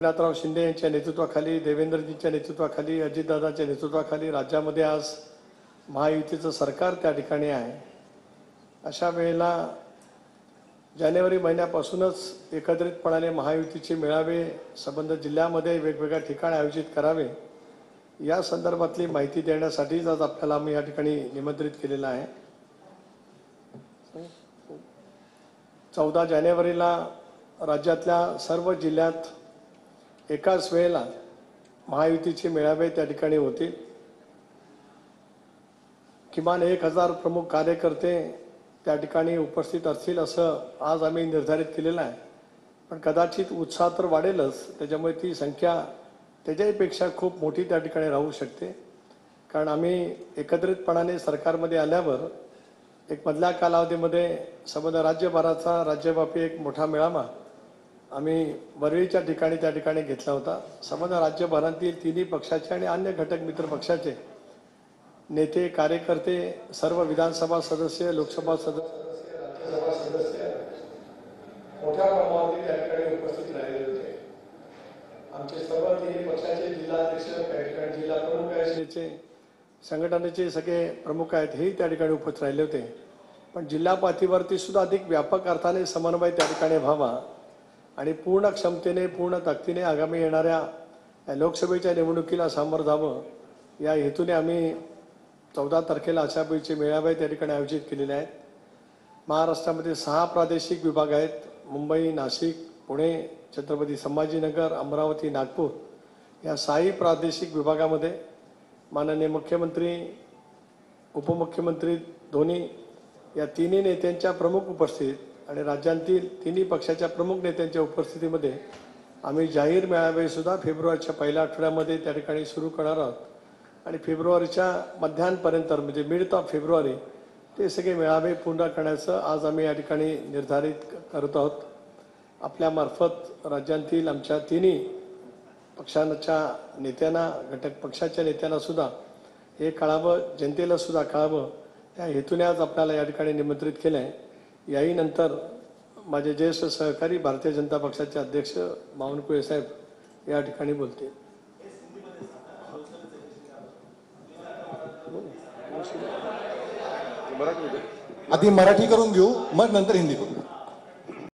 एकनाथराव शिंदे यांच्या नेतृत्वाखाली, देवेंद्रजींच्या नेतृत्वाखाली, अजितदादांच्या नेतृत्वाखाली राज्यामध्ये आज महायुतीचं सरकार त्या ठिकाणी आहे। अशा वेळेला जानेवारी महिन्यापासूनच एकत्रितपणाने महायुतीचे मेळावे संबंधित जिल्ह्यामध्ये वेगवेगळ्या ठिकाणी आयोजित करावे या संदर्भातली माहिती देण्यासाठीच आज आपल्याला मी या ठिकाणी निमंत्रित केलेलं आहे। 14 जानेवारीला राज्यातल्या सर्व जिल्ह्यात एकाच वेळेला महायुतीचे मेळावे त्या ठिकाणी होतील। किमान 1000 प्रमुख कार्यकर्ते त्या ठिकाणी उपस्थित असतील असं आज आम्ही निर्धारित केलेलं आहे। पण कदाचित उत्साह तर वाढेलच, त्याच्यामुळे ती संख्या त्याच्यापेक्षा खूप मोठी त्या ठिकाणी राहू शकते। कारण आम्ही एकत्रितपणाने सरकारमध्ये आल्यावर एक मधल्या कालावधीमध्ये संबंध राज्यभराचा राज्यव्यापी एक मोठा मेळावा आम्ही वरळीच्या ठिकाणी त्या ठिकाणी घेतला होता। संबंध राज्यभरातील तिन्ही पक्षाचे आणि अन्य घटक मित्र पक्षाचे नेते, कार्यकर्ते, सर्व विधानसभा सदस्य, लोकसभा सदस्य, राज्यसभा सदस्य मोठ्या प्रमाणावर त्या ठिकाणी उपस्थित राहिले होते। आमचे सर्व तिन्ही पक्षाचे जिल्हाध्यक्ष, त्या ठिकाणी जिल्हा प्रमुख आहेत, संघटनेचे सगळे प्रमुख आहेत, हे त्या ठिकाणी उपस्थित राहिले होते। पण जिल्हा पातळीवरती सुद्धा अधिक व्यापक अर्थाने समन्वय त्या ठिकाणी व्हावा आणि पूर्ण क्षमतेने, पूर्ण ताकदीने आगामी येणाऱ्या लोकसभेच्या निवडणुकीला सामोरं जावं या हेतूने आम्ही 14 तारखेला अशावेळीचे मेळावे त्या ठिकाणी आयोजित केलेले आहेत। महाराष्ट्रामध्ये 6 प्रादेशिक विभाग आहेत, मुंबई, नाशिक, पुणे, छत्रपती संभाजीनगर, अमरावती, नागपूर या 6 प्रादेशिक विभागामध्ये माननीय मुख्यमंत्री, उपमुख्यमंत्री दोन्ही या तिन्ही नेत्यांच्या प्रमुख उपस्थितीत आणि राज्यांतील तिन्ही पक्षाच्या प्रमुख नेत्यांच्या उपस्थितीमध्ये आम्ही जाहीर मेळावे सुद्धा फेब्रुवारीच्या पहिल्या आठवड्यामध्ये त्या ठिकाणी सुरू करणार आहोत आणि फेब्रुवारीच्या मध्यापर्यंत म्हणजे मिड ऑफ फेब्रुवारी ते सगळे मेळावे पूर्ण करण्याचं आज आम्ही या ठिकाणी निर्धारित करत आहोत। आपल्यामार्फत राज्यांतील आमच्या तिन्ही पक्षांच्या नेत्यांना, घटक पक्षाच्या नेत्यांना सुद्धा हे कळावं, जनतेला सुद्धा कळावं त्या हेतूने आज आपल्याला या ठिकाणी निमंत्रित केलं आहे। याही नंतर माझे ज्येष्ठ सहकारी भारतीय जनता पक्षाचे अध्यक्ष बावनकुळे साहेब या ठिकाणी बोलतील। आधी मराठी करून घेऊ, मग नंतर हिंदी करू।